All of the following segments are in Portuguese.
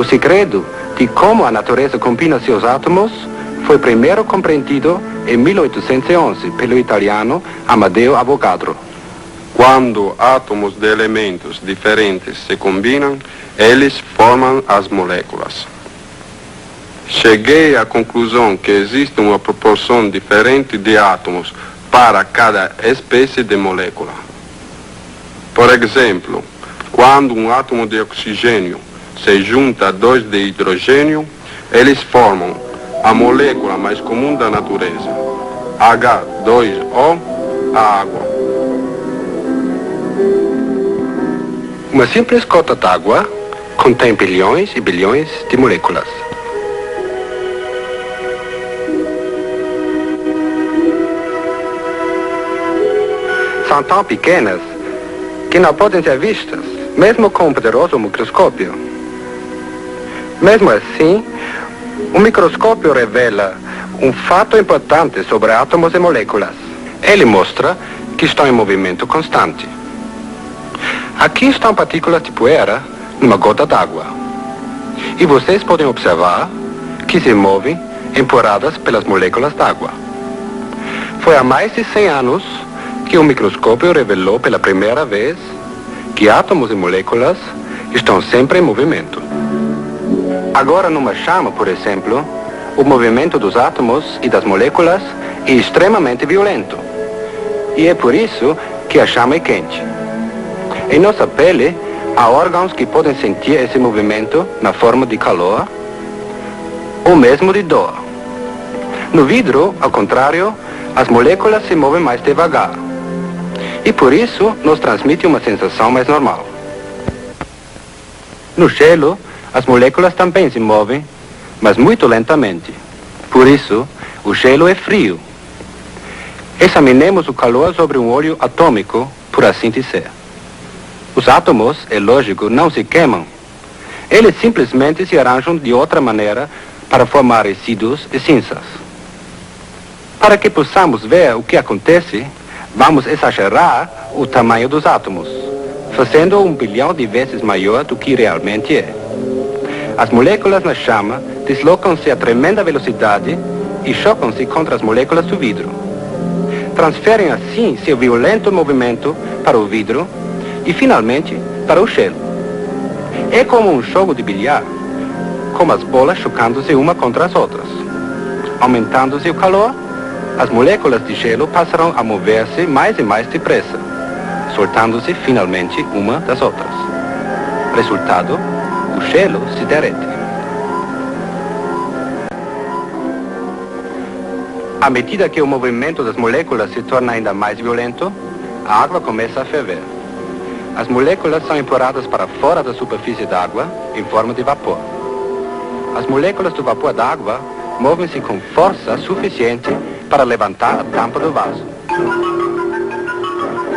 O segredo de como a natureza combina seus átomos foi primeiro compreendido em 1811 pelo italiano Amedeo Avogadro. Quando átomos de elementos diferentes se combinam, eles formam as moléculas. Cheguei à conclusão que existe uma proporção diferente de átomos para cada espécie de molécula. Por exemplo, quando um átomo de oxigênio se junta a dois de hidrogênio, eles formam a molécula mais comum da natureza, H2O, a água. Uma simples gota d'água contém bilhões e bilhões de moléculas. São tão pequenas que não podem ser vistas, mesmo com um poderoso microscópio. Mesmo assim, o microscópio revela um fato importante sobre átomos e moléculas. Ele mostra que estão em movimento constante. Aqui estão partículas de poeira numa gota d'água. E vocês podem observar que se movem empurradas pelas moléculas d'água. Foi há mais de 100 anos que o microscópio revelou pela primeira vez que átomos e moléculas estão sempre em movimento. Agora, numa chama, por exemplo, o movimento dos átomos e das moléculas é extremamente violento. E é por isso que a chama é quente. Em nossa pele, há órgãos que podem sentir esse movimento na forma de calor ou mesmo de dor. No vidro, ao contrário, as moléculas se movem mais devagar. E por isso nos transmite uma sensação mais normal. No gelo, as moléculas também se movem, mas muito lentamente. Por isso, o gelo é frio. Examinemos o calor sobre um óleo atômico, por assim dizer. Os átomos, é lógico, não se queimam. Eles simplesmente se arranjam de outra maneira para formar resíduos e cinzas. Para que possamos ver o que acontece, vamos exagerar o tamanho dos átomos, fazendo-o 1 bilhão de vezes maior do que realmente é. As moléculas na chama deslocam-se a tremenda velocidade e chocam-se contra as moléculas do vidro. Transferem assim seu violento movimento para o vidro e, finalmente, para o gelo. É como um jogo de bilhar, com as bolas chocando-se uma contra as outras. Aumentando-se o calor, as moléculas de gelo passarão a mover-se mais e mais depressa, soltando-se finalmente uma das outras. Resultado, o gelo se derrete. À medida que o movimento das moléculas se torna ainda mais violento, a água começa a ferver. As moléculas são empurradas para fora da superfície da água em forma de vapor. As moléculas do vapor d'água movem-se com força suficiente para levantar a tampa do vaso.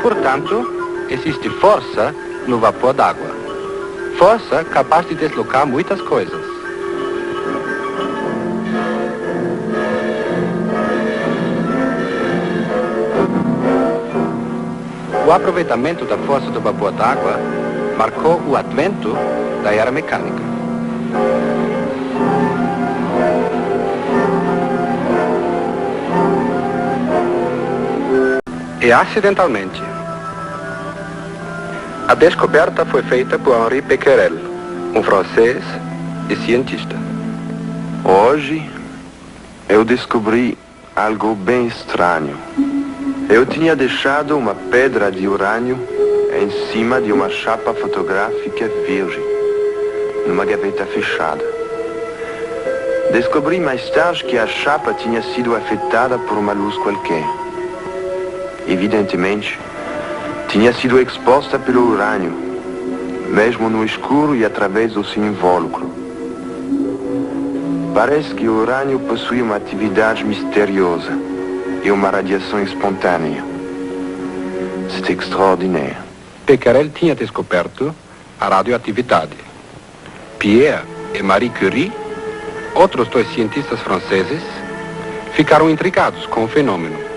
Portanto, existe força no vapor d'água. Força capaz de deslocar muitas coisas. O aproveitamento da força do vapor d'água marcou o advento da era mecânica. E acidentalmente, a descoberta foi feita por Henri Becquerel, um francês e cientista. Hoje, eu descobri algo bem estranho. Eu tinha deixado uma pedra de urânio em cima de uma chapa fotográfica virgem, numa gaveta fechada. Descobri mais tarde que a chapa tinha sido afetada por uma luz qualquer. Evidentemente, tinha sido exposta pelo urânio, mesmo no escuro e através do seu invólucro. Parece que o urânio possui uma atividade misteriosa e uma radiação espontânea. C'est extraordinário. Becquerel tinha descoberto a radioatividade. Pierre e Marie Curie, outros 2 cientistas franceses, ficaram intrigados com o fenômeno.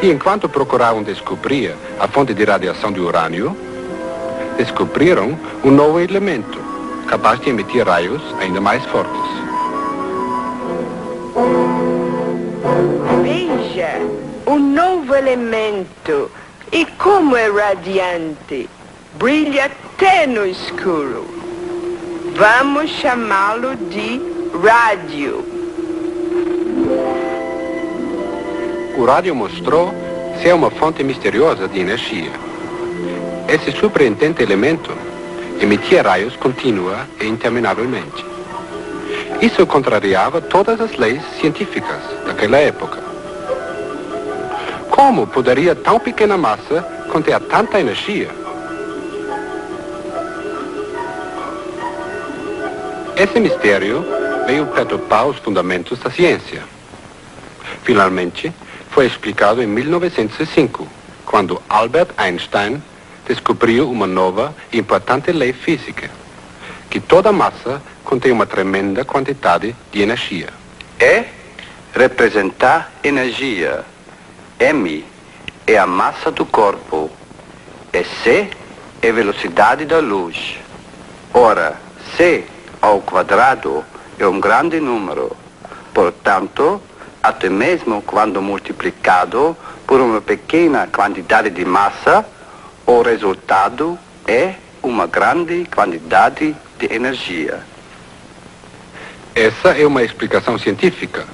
E enquanto procuravam descobrir a fonte de radiação do urânio, descobriram um novo elemento, capaz de emitir raios ainda mais fortes. Veja, um novo elemento. E como é radiante! Brilha até no escuro. Vamos chamá-lo de rádio. O rádio mostrou ser uma fonte misteriosa de energia. Esse surpreendente elemento emitia raios contínua e interminavelmente. Isso contrariava todas as leis científicas daquela época. Como poderia tão pequena massa conter tanta energia? Esse mistério veio perturbar os fundamentos da ciência. Finalmente, foi explicado em 1905, quando Albert Einstein descobriu uma nova e importante lei física, que toda massa contém uma tremenda quantidade de energia. E representar energia. M é a massa do corpo. E C é a velocidade da luz. Ora, C ao quadrado é um grande número. Portanto, até mesmo quando multiplicado por uma pequena quantidade de massa, o resultado é uma grande quantidade de energia. Essa é uma explicação científica,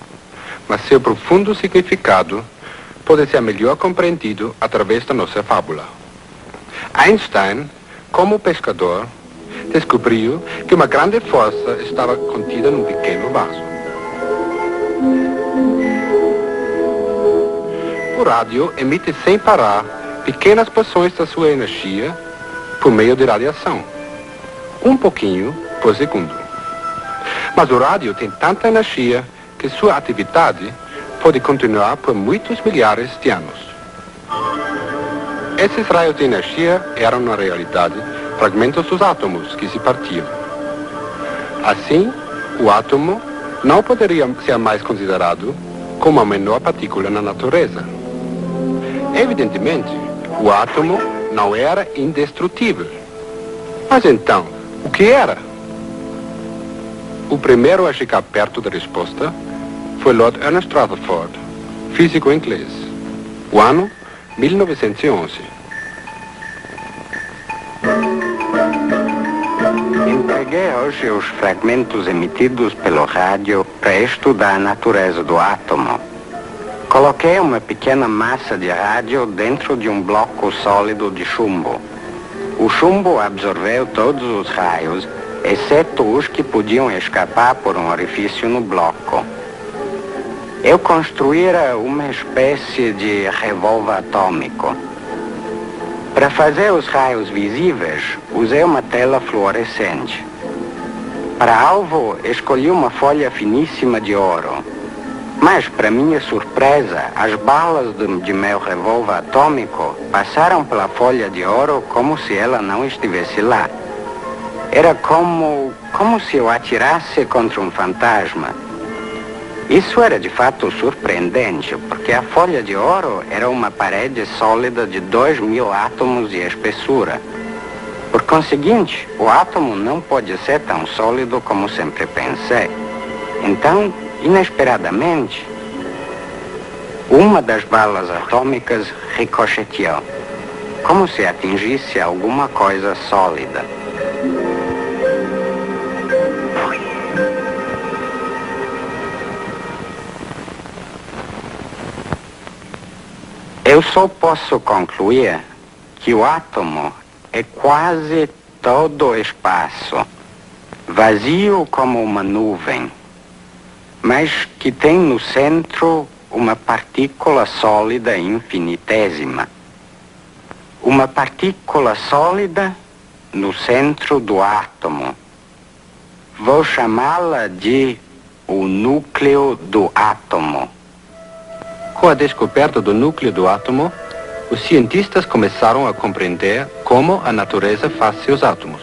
mas seu profundo significado pode ser melhor compreendido através da nossa fábula. Einstein, como pescador, descobriu que uma grande força estava contida num pequeno vaso. O rádio emite sem parar pequenas porções da sua energia por meio de radiação, um pouquinho por segundo. Mas o rádio tem tanta energia que sua atividade pode continuar por muitos milhares de anos. Esses raios de energia eram, na realidade, fragmentos dos átomos que se partiam. Assim, o átomo não poderia ser mais considerado como a menor partícula na natureza. Evidentemente, o átomo não era indestrutível. Mas então, o que era? O primeiro a chegar perto da resposta foi Lord Ernest Rutherford, físico inglês. O ano 1911. Entreguei hoje os fragmentos emitidos pelo rádio para estudar a natureza do átomo. Coloquei uma pequena massa de rádio dentro de um bloco sólido de chumbo. O chumbo absorveu todos os raios, exceto os que podiam escapar por um orifício no bloco. Eu construíra uma espécie de revólver atômico. Para fazer os raios visíveis, usei uma tela fluorescente. Para alvo, escolhi uma folha finíssima de ouro. Mas, para minha surpresa, as balas de meu revólver atômico passaram pela folha de ouro como se ela não estivesse lá. Era como se eu atirasse contra um fantasma. Isso era de fato surpreendente, porque a folha de ouro era uma parede sólida de 2000 átomos de espessura. Por conseguinte, o átomo não pode ser tão sólido como sempre pensei. Então, inesperadamente, uma das balas atômicas ricocheteou, como se atingisse alguma coisa sólida. Eu só posso concluir que o átomo é quase todo o espaço, vazio como uma nuvem, mas que tem no centro uma partícula sólida infinitésima. Uma partícula sólida no centro do átomo. Vou chamá-la de o núcleo do átomo. Com a descoberta do núcleo do átomo, os cientistas começaram a compreender como a natureza faz seus átomos.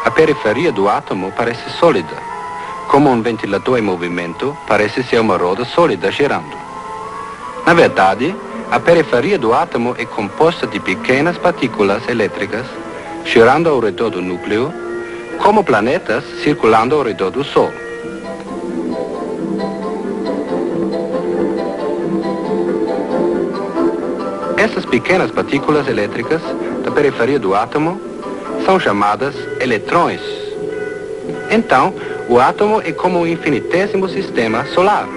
A periferia do átomo parece sólida, como um ventilador em movimento parece ser uma roda sólida girando. Na verdade, A periferia do átomo é composta de pequenas partículas elétricas girando ao redor do núcleo, como planetas circulando ao redor do Sol. Essas pequenas partículas elétricas da periferia do átomo são chamadas eletrões. Então, o átomo é como um infinitésimo sistema solar.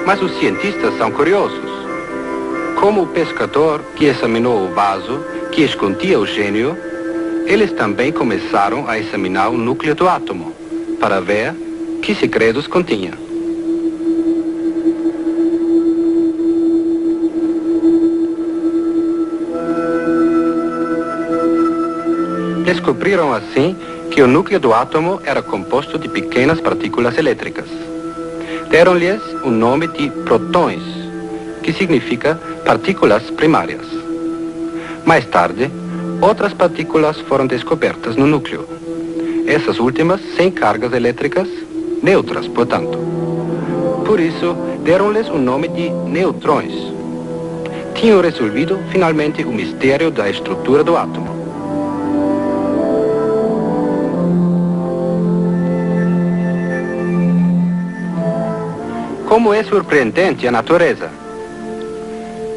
Mas os cientistas são curiosos. Como o pescador que examinou o vaso que escondia o gênio, eles também começaram a examinar o núcleo do átomo para ver que segredos continha. Descobriram assim que o núcleo do átomo era composto de pequenas partículas elétricas. Deram-lhes o nome de prótons, que significa partículas primárias. Mais tarde, outras partículas foram descobertas no núcleo. Essas últimas sem cargas elétricas, neutras, portanto. Por isso, deram-lhes o nome de neutrões. Tinham resolvido finalmente o mistério da estrutura do átomo. Como é surpreendente a natureza!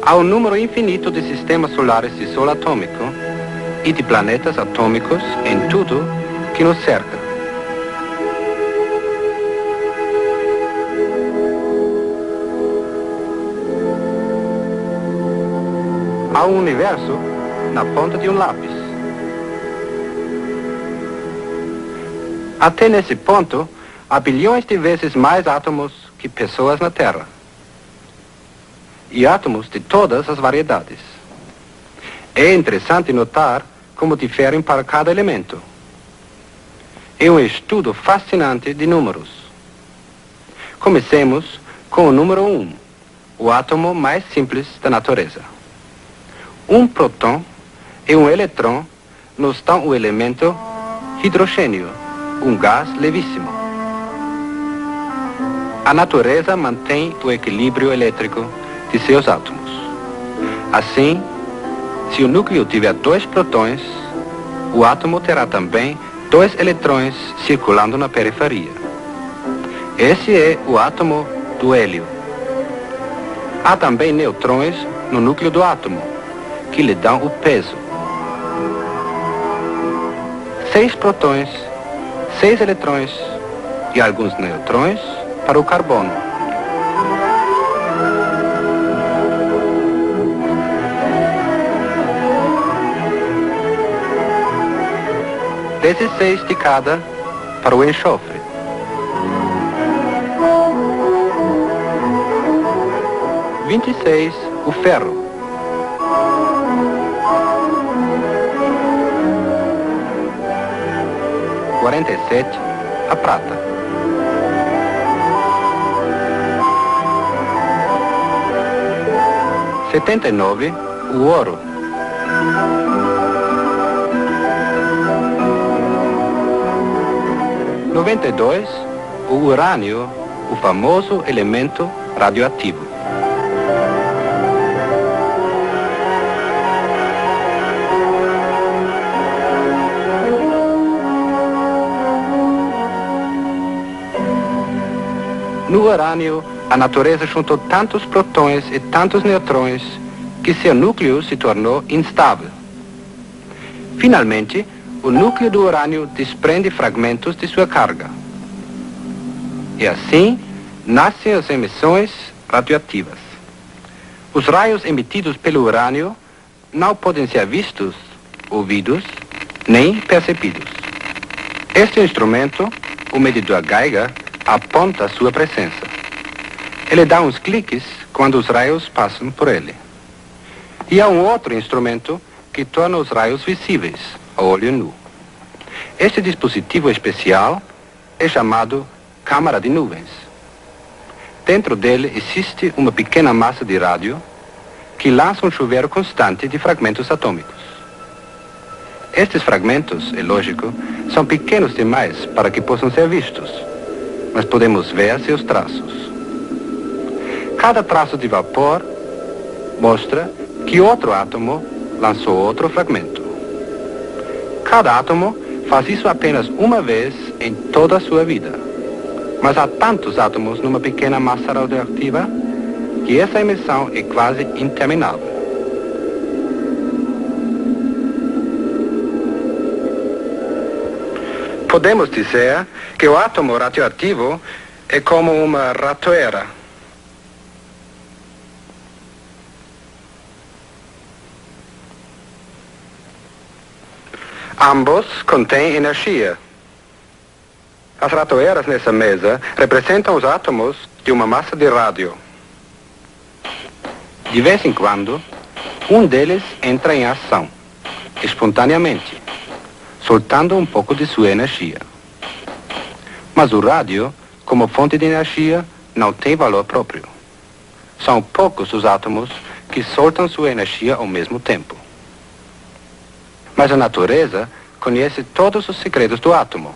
Há um número infinito de sistemas solares de Sol atômico e de planetas atômicos em tudo que nos cerca. Há um universo na ponta de um lápis. Até nesse ponto, há bilhões de vezes mais átomos que pessoas na Terra. E átomos de todas as variedades. É interessante notar como diferem para cada elemento. É um estudo fascinante de números. Comecemos com o número 1, o átomo mais simples da natureza. Um próton e um eletrão nos dão o elemento hidrogênio, um gás levíssimo. A natureza mantém o equilíbrio elétrico de seus átomos. Assim, se o núcleo tiver 2 prótons, o átomo terá também 2 eletrões circulando na periferia. Esse é o átomo do hélio. Há também neutrões no núcleo do átomo, que lhe dão o peso. 6 prótons, 6 eletrões e alguns neutrões para o carbono. Dezesseis de cada para o enxofre. Vinte e 26 o ferro. Quarenta e 47 a prata. Setenta e 79 o ouro. Noventa e 92 o urânio, o famoso elemento radioativo. No urânio, a natureza juntou tantos prótons e tantos neutrões que seu núcleo se tornou instável. Finalmente, o núcleo do urânio desprende fragmentos de sua carga. E assim, nascem as emissões radioativas. Os raios emitidos pelo urânio não podem ser vistos, ouvidos, nem percebidos. Este instrumento, o medidor Geiger, aponta a sua presença. Ele dá uns cliques quando os raios passam por ele. E há um outro instrumento que torna os raios visíveis a olho nu. Este dispositivo especial é chamado câmara de nuvens. Dentro dele existe uma pequena massa de rádio que lança um chuveiro constante de fragmentos atômicos. Estes fragmentos, é lógico, são pequenos demais para que possam ser vistos, mas podemos ver seus traços. Cada traço de vapor mostra que outro átomo lançou outro fragmento. Cada átomo faz isso apenas uma vez em toda a sua vida. Mas há tantos átomos numa pequena massa radioativa que essa emissão é quase interminável. Podemos dizer que o átomo radioativo é como uma ratoeira. Ambos contêm energia. As ratoeiras nessa mesa representam os átomos de uma massa de rádio. De vez em quando, um deles entra em ação, espontaneamente, soltando um pouco de sua energia. Mas o rádio, como fonte de energia, não tem valor próprio. São poucos os átomos que soltam sua energia ao mesmo tempo. Mas a natureza conhece todos os segredos do átomo.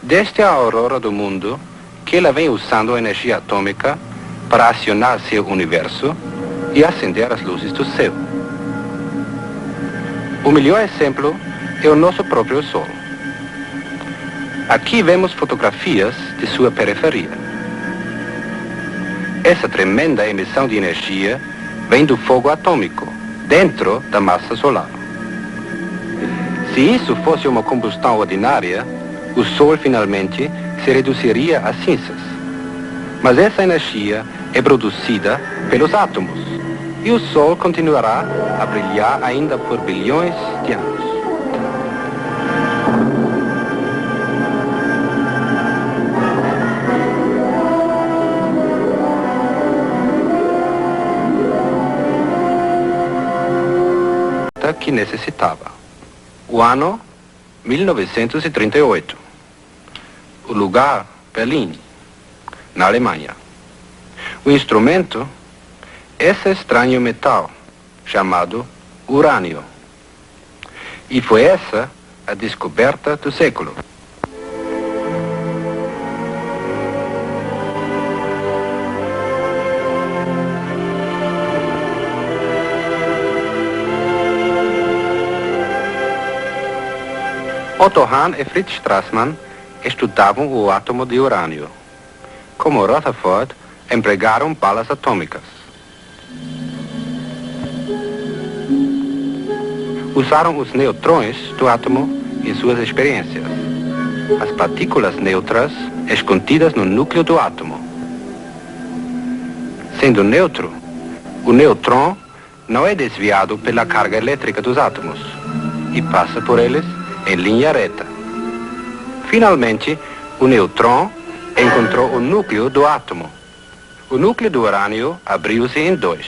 Desde a aurora do mundo, que ela vem usando a energia atômica para acionar seu universo e acender as luzes do céu. O melhor exemplo é o nosso próprio Sol. Aqui vemos fotografias de sua periferia. Essa tremenda emissão de energia vem do fogo atômico, dentro da massa solar. Se isso fosse uma combustão ordinária, o Sol finalmente se reduziria a cinzas. Mas essa energia é produzida pelos átomos, e o Sol continuará a brilhar ainda por bilhões de anos. Que necessitava. O ano 1938. O lugar, Berlim, na Alemanha. O instrumento, esse estranho metal, chamado urânio. E foi essa a descoberta do século. Otto Hahn e Fritz Strassmann estudavam o átomo de urânio. Como Rutherford, empregaram balas atômicas. Usaram os neutrões do átomo em suas experiências. As partículas neutras escondidas no núcleo do átomo. Sendo neutro, o neutrão não é desviado pela carga elétrica dos átomos e passa por eles em linha reta. Finalmente, o neutrão encontrou o núcleo do átomo. O núcleo do urânio abriu-se em dois.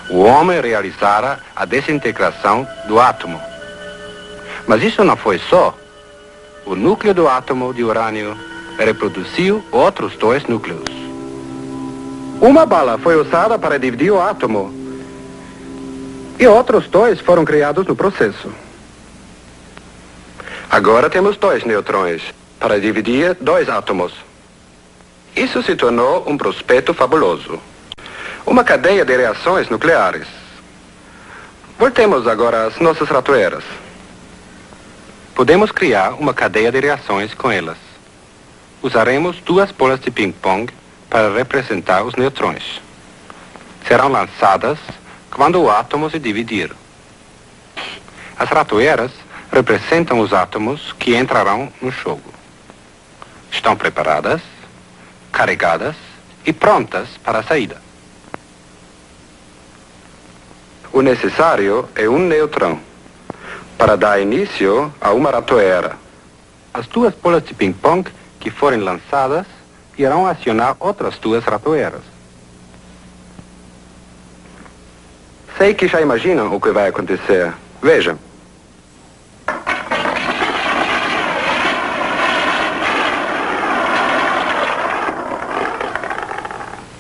O homem realizara a desintegração do átomo. Mas isso não foi só. O núcleo do átomo de urânio reproduziu outros dois núcleos. Uma bala foi usada para dividir o átomo e outros dois foram criados no processo. Agora temos dois neutrões para dividir dois átomos. Isso se tornou um prospecto fabuloso. Uma cadeia de reações nucleares. Voltemos agora às nossas ratoeiras. Podemos criar uma cadeia de reações com elas. Usaremos duas bolas de ping-pong para representar os neutrões. Serão lançadas quando o átomo se dividir. As ratoeiras representam os átomos que entrarão no jogo. Estão preparadas, carregadas e prontas para a saída. O necessário é um neutrão para dar início a uma ratoeira. As duas bolas de ping-pong que forem lançadas irão acionar outras duas ratoeiras. Sei que já imaginam o que vai acontecer. Vejam.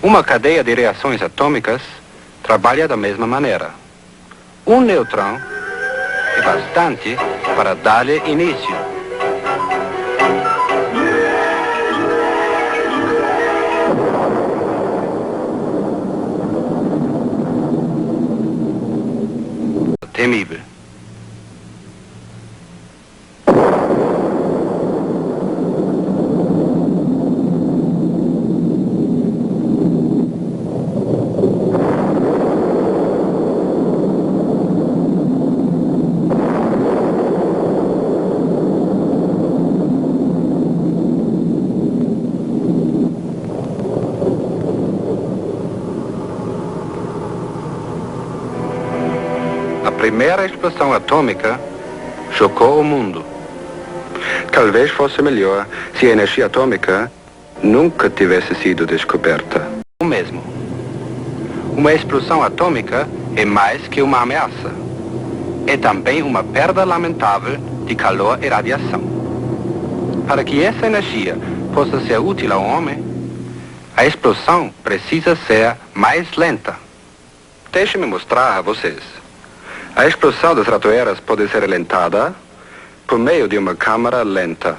Uma cadeia de reações atômicas trabalha da mesma maneira. Um neutrão é bastante para dar-lhe início. primeira explosão atômica chocou o mundo. Talvez fosse melhor se a energia atômica nunca tivesse sido descoberta. O mesmo. Uma explosão atômica é mais que uma ameaça. É também uma perda lamentável de calor e radiação. Para que essa energia possa ser útil ao homem, a explosão precisa ser mais lenta. Deixe-me mostrar a vocês. A explosão das ratoeiras pode ser alentada por meio de uma câmara lenta.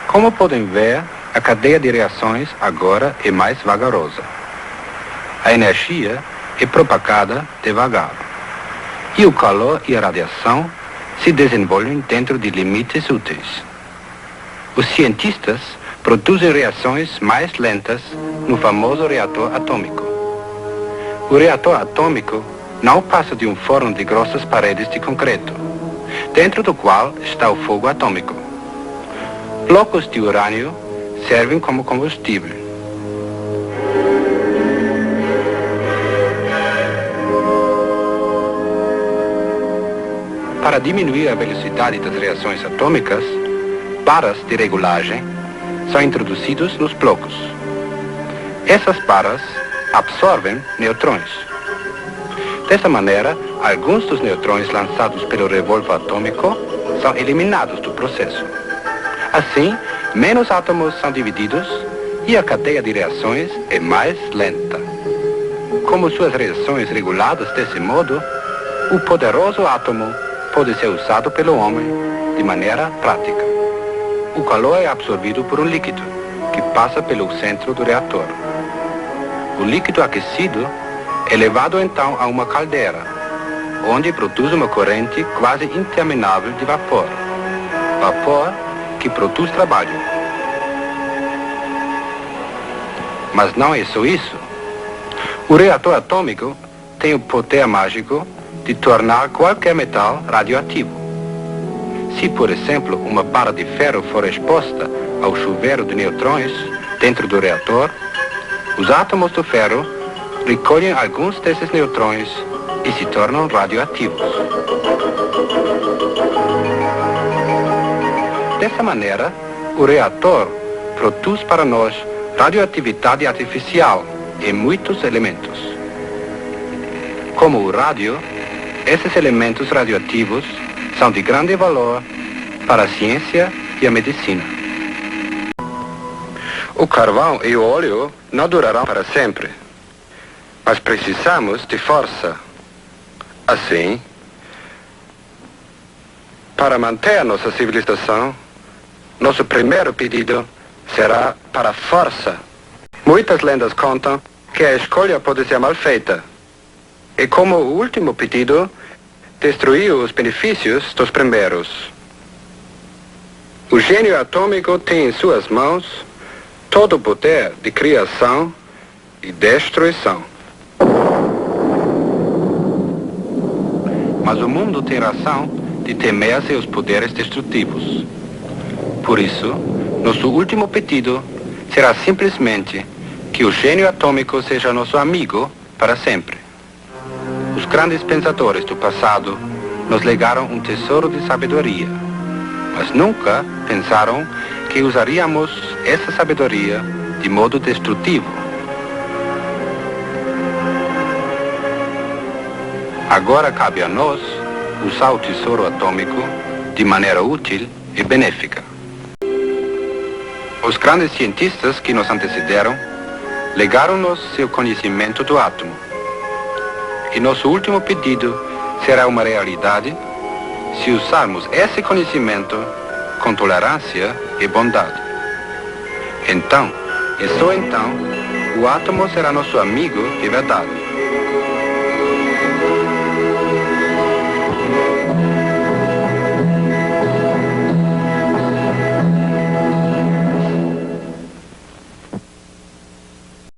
Como podem ver, a cadeia de reações agora é mais vagarosa. A energia é propagada devagar. E o calor e a radiação se desenvolvem dentro de limites úteis. Os cientistas produzem reações mais lentas no famoso reator atômico. O reator atômico não passa de um forno de grossas paredes de concreto, dentro do qual está o fogo atômico. Blocos de urânio servem como combustível. Para diminuir a velocidade das reações atômicas, barras de regulagem são introduzidos nos blocos. Essas barras absorvem neutrões. Desta maneira, alguns dos neutrões lançados pelo revólver atômico são eliminados do processo. Assim, menos átomos são divididos e a cadeia de reações é mais lenta. Como suas reações reguladas desse modo, o poderoso átomo pode ser usado pelo homem de maneira prática. O calor é absorvido por um líquido que passa pelo centro do reator. O líquido aquecido é levado então a uma caldeira, onde produz uma corrente quase interminável de vapor. Vapor que produz trabalho. Mas não é só isso. O reator atômico tem o poder mágico de tornar qualquer metal radioativo. Se, por exemplo, uma barra de ferro for exposta ao chuveiro de neutrões dentro do reator, os átomos do ferro recolhem alguns desses neutrões e se tornam radioativos. Dessa maneira, o reator produz para nós radioatividade artificial em muitos elementos. Como o rádio, esses elementos radioativos são de grande valor para a ciência e a medicina. O carvão e o óleo não durarão para sempre, mas precisamos de força. Assim, para manter a nossa civilização, nosso primeiro pedido será para a força. Muitas lendas contam que a escolha pode ser mal feita. E como o último pedido, destruiu os benefícios dos primeiros. O gênio atômico tem em suas mãos todo o poder de criação e destruição. Mas o mundo tem razão de temer seus poderes destrutivos. Por isso, nosso último pedido será simplesmente que o gênio atômico seja nosso amigo para sempre. Os grandes pensadores do passado nos legaram um tesouro de sabedoria, mas nunca pensaram que usaríamos essa sabedoria de modo destrutivo. Agora cabe a nós usar o tesouro atômico de maneira útil e benéfica. Os grandes cientistas que nos antecederam legaram-nos seu conhecimento do átomo. E nosso último pedido será uma realidade se usarmos esse conhecimento com tolerância e bondade. Então, e só então, o átomo será nosso amigo de verdade.